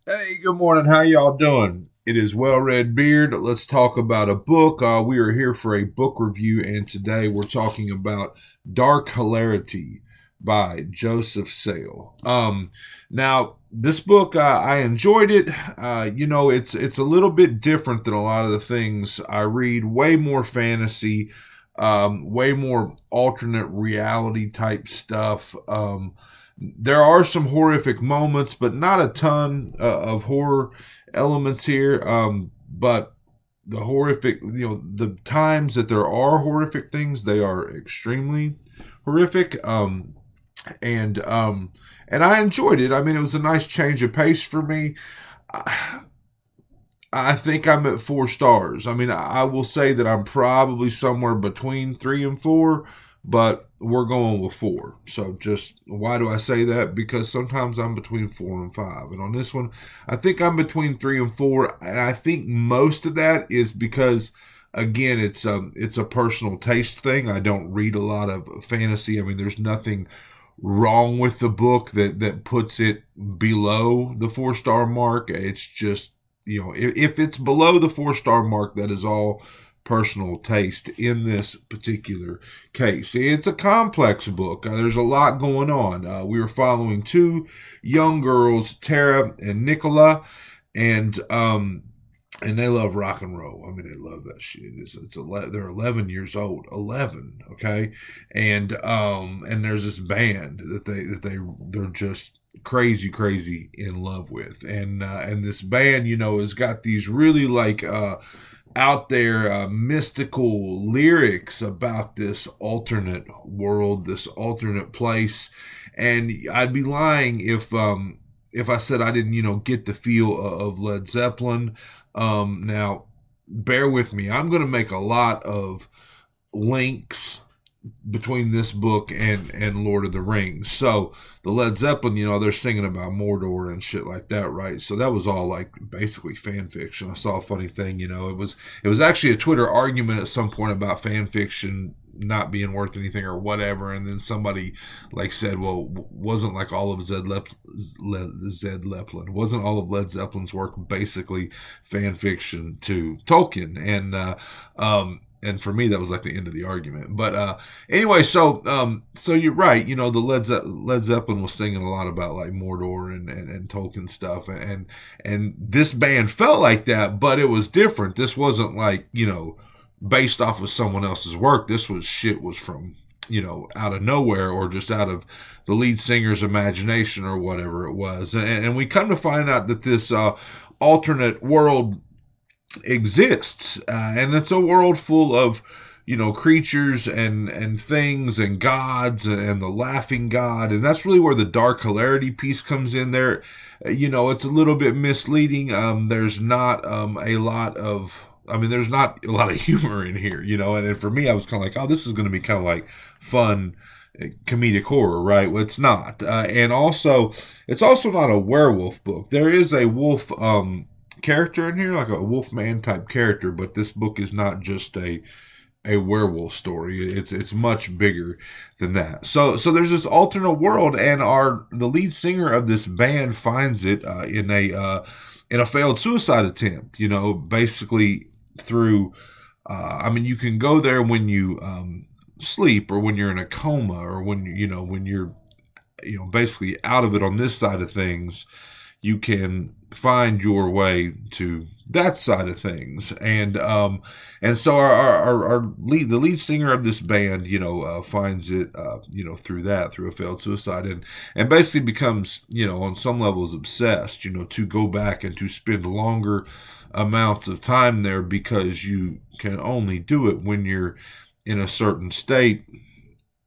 Hey, good morning. How y'all doing? It is Well Read Beard. Let's talk about a book. We are here for a book review, and today we're talking about Dark Hilarity by Joseph Sale. Now this book, I enjoyed it. It's a little bit different than a lot of the things I read. Way more fantasy, way more alternate reality type stuff. There are some horrific moments, but not a ton of horror elements here. But the horrific, the times that there are horrific things, they are extremely horrific. And and I enjoyed it. I mean, it was a nice change of pace for me. I think I'm at 4 stars. I mean, I will say that I'm probably somewhere between 3 and 4, but we're going with 4. So, just why do I say that? Because sometimes I'm between 4 and 5, and on this one, I think I'm between 3 and 4, and I think most of that is because, again, it's a personal taste thing. I don't read a lot of fantasy. I mean, there's nothing wrong with the book that puts it below the 4 star mark. It's just, if it's below the 4 star mark, that is all personal taste in this particular case. It's a complex book. There's a lot going on. We were following two young girls, Tara and Nicola, and and they love rock and roll. I mean, they love that shit. They're 11 years old, 11, okay, and there's this band they're just crazy in love with, and this band, has got these really like out there mystical lyrics about this alternate world, this alternate place, and I'd be lying if I said I didn't, get the feel of Led Zeppelin. Now, bear with me. I'm going to make a lot of links between this book and Lord of the Rings. So the Led Zeppelin, they're singing about Mordor and shit like that, right? So that was all like basically fan fiction. I saw a funny thing, it was actually a Twitter argument at some point about fan fiction not being worth anything or whatever, and then somebody like said, well, wasn't like all of Zed Leplin, wasn't all of Led Zeppelin's work basically fan fiction to Tolkien? And for me that was like the end of the argument. But anyway, so you're right. The Led Zeppelin was singing a lot about like Mordor and Tolkien stuff, and this band felt like that, but it was different. This wasn't like based off of someone else's work. This was from out of nowhere, or just out of the lead singer's imagination or whatever it was. And we come to find out that this alternate world exists, and it's a world full of creatures and things and gods and the laughing god, and that's really where the dark hilarity piece comes in there. It's a little bit misleading. There's not a lot of I mean, there's not a lot of humor in here, and for me, I was kind of like, oh, this is going to be kind of like fun comedic horror, right? Well, it's not. And also, it's also not a werewolf book. There is a wolf character in here, like a Wolfman type character, but this book is not just a werewolf story. It's much bigger than that. So there's this alternate world, and the lead singer of this band finds it in a failed suicide attempt. Basically through. I mean, you can go there when you sleep, or when you're in a coma, or when you're basically out of it on this side of things. You can find your way to that side of things, and so the lead singer of this band, finds it, through a failed suicide, and basically becomes, on some levels obsessed, to go back and to spend longer amounts of time there, because you can only do it when you're in a certain state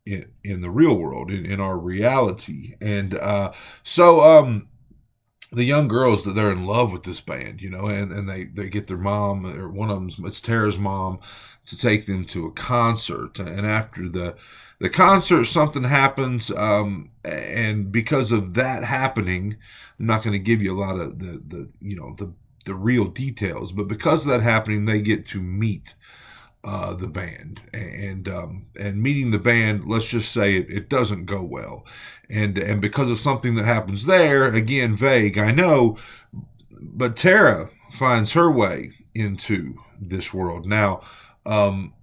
in the real world, in our reality. And the young girls, that they're in love with this band, and they get their mom, or one of them's, it's Tara's mom, to take them to a concert. And after the concert, something happens, and because of that happening, I'm not going to give you a lot of the real details, but because of that happening, they get to meet the band, and meeting the band. Let's just say it doesn't go well, and because of something that happens there, again vague, I know, but Tara finds her way into this world now. Um,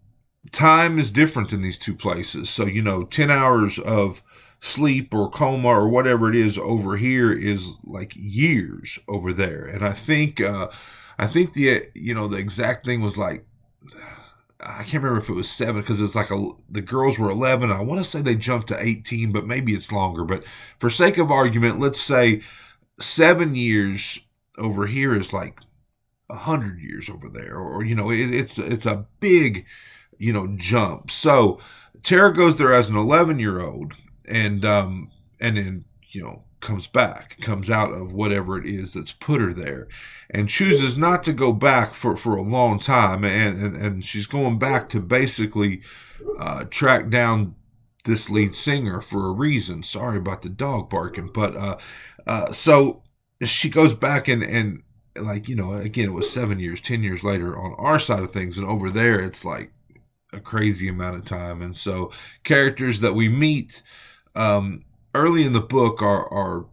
Time is different in these two places, so 10 hours of sleep or coma or whatever it is over here is like years over there, and I think the exact thing was like, I can't remember if it was 7 because it's like the girls were 11. I want to say they jumped to 18, but maybe it's longer. But for sake of argument, let's say 7 years over here is like 100 years over there, or it's a big jump. So Tara goes there as an 11-year-old, and then comes out of whatever it is that's put her there, and chooses not to go back for a long time, and she's going back to basically track down this lead singer for a reason. Sorry about the dog barking, but so she goes back, and like again, it was 7 years, 10 years later on our side of things, and over there it's like a crazy amount of time. And so characters that we meet early in the book are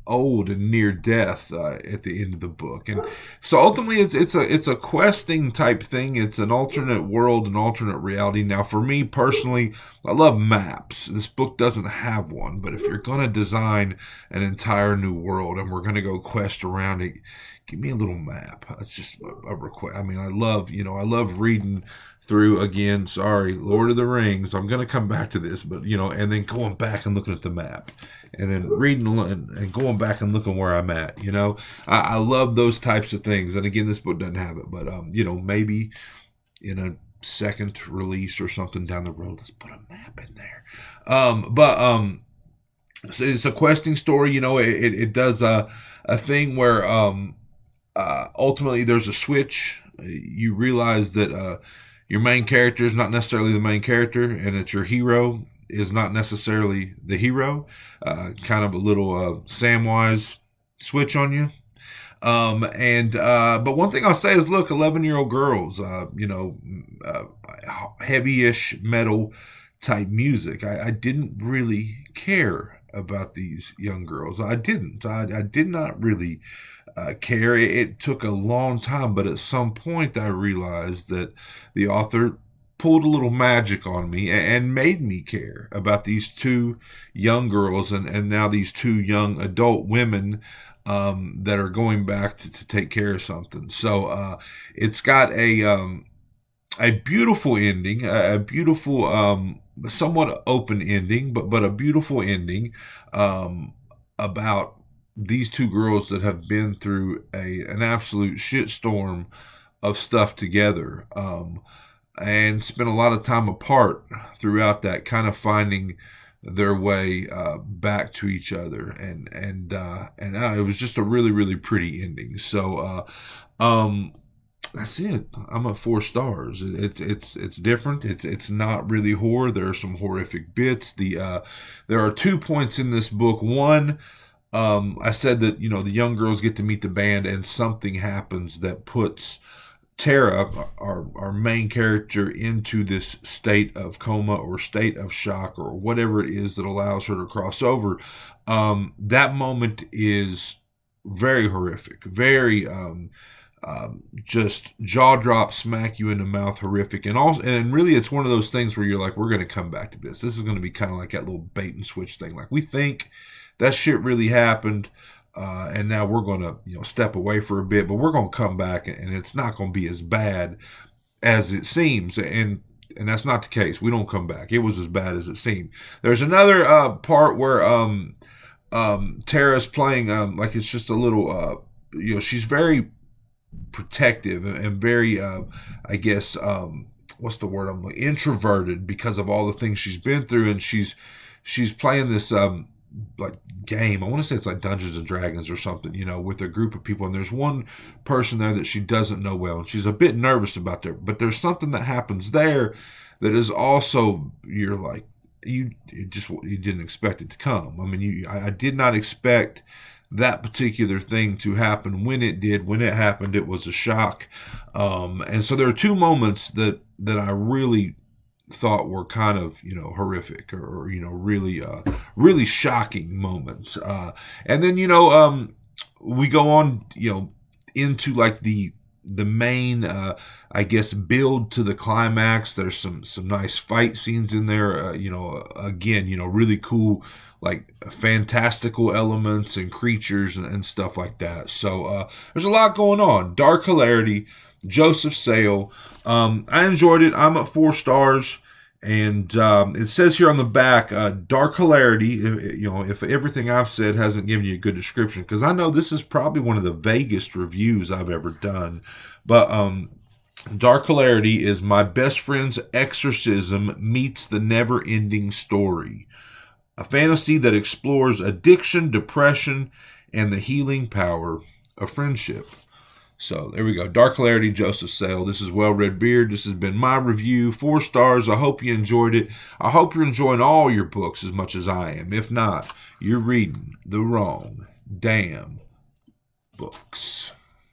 old and near death at the end of the book, and so ultimately it's a questing type thing. It's an alternate world, an alternate reality. Now, for me personally, I love maps. This book doesn't have one, but if you're gonna design an entire new world and we're gonna go quest around it, give me a little map. It's just a request. I mean, I love reading through, again, sorry, Lord of the Rings. I'm going to come back to this, but and then going back and looking at the map, and then reading and going back and looking where I'm at. I love those types of things. And again, this book doesn't have it, but maybe in a second release or something down the road, let's put a map in there. But so it's a questing story. It does a thing where ultimately there's a switch. You realize that your main character is not necessarily the main character, and that your hero is not necessarily the hero. Kind of a little Samwise switch on you. And but one thing I'll say is, look, 11-year-old girls, heavy-ish metal type music. I didn't really care about these young girls. I didn't. I did not really care. It took a long time, but at some point I realized that the author pulled a little magic on me and made me care about these two young girls, and now these two young adult women that are going back to take care of something. So it's got a beautiful ending, a beautiful, somewhat open ending, but a beautiful ending about these two girls that have been through an absolute shitstorm of stuff together, and spent a lot of time apart throughout that, kind of finding their way back to each other, and it was just a really, really pretty ending. So that's it. I'm at 4 stars. It's different. It's not really horror. There are some horrific bits. There are 2 points in this book. One, I said that the young girls get to meet the band, and something happens that puts Tara, our main character, into this state of coma or state of shock or whatever it is that allows her to cross over. That moment is very horrific, very just jaw drop, smack you in the mouth, horrific, and really it's one of those things where you're like, we're going to come back to this. This is going to be kind of like that little bait and switch thing. Like, we think that shit really happened. And now we're going to step away for a bit, but we're going to come back, and it's not going to be as bad as it seems. And that's not the case. We don't come back. It was as bad as it seemed. There's another part where Tara's playing like it's just a little she's very protective and very I guess what's the word I'm like, introverted, because of all the things she's been through, and she's playing this like game. I want to say it's like Dungeons and Dragons or something, with a group of people, and there's one person there that she doesn't know well, and she's a bit nervous about that. But there's something that happens there that is also, you're like, you didn't expect it to come. I mean, I did not expect that particular thing to happen when it did. When it happened, it was a shock. And so there are two moments that I really thought were kind of horrific, or really shocking moments. And then we go on into like the main I guess build to the climax. There's some nice fight scenes in there, again, really cool, like fantastical elements and creatures and stuff like that. So there's a lot going on. Dark Hilarity, Joseph Sale. I enjoyed it. I'm at 4 stars. And it says here on the back, Dark Hilarity, if everything I've said hasn't given you a good description, because I know this is probably one of the vaguest reviews I've ever done. But Dark Hilarity is my best friend's exorcism meets the never-ending story. A fantasy that explores addiction, depression, and the healing power of friendship. So there we go. Dark Hilarity, Joseph Sale. This is Well Red Beard. This has been my review. 4 stars. I hope you enjoyed it. I hope you're enjoying all your books as much as I am. If not, you're reading the wrong damn books.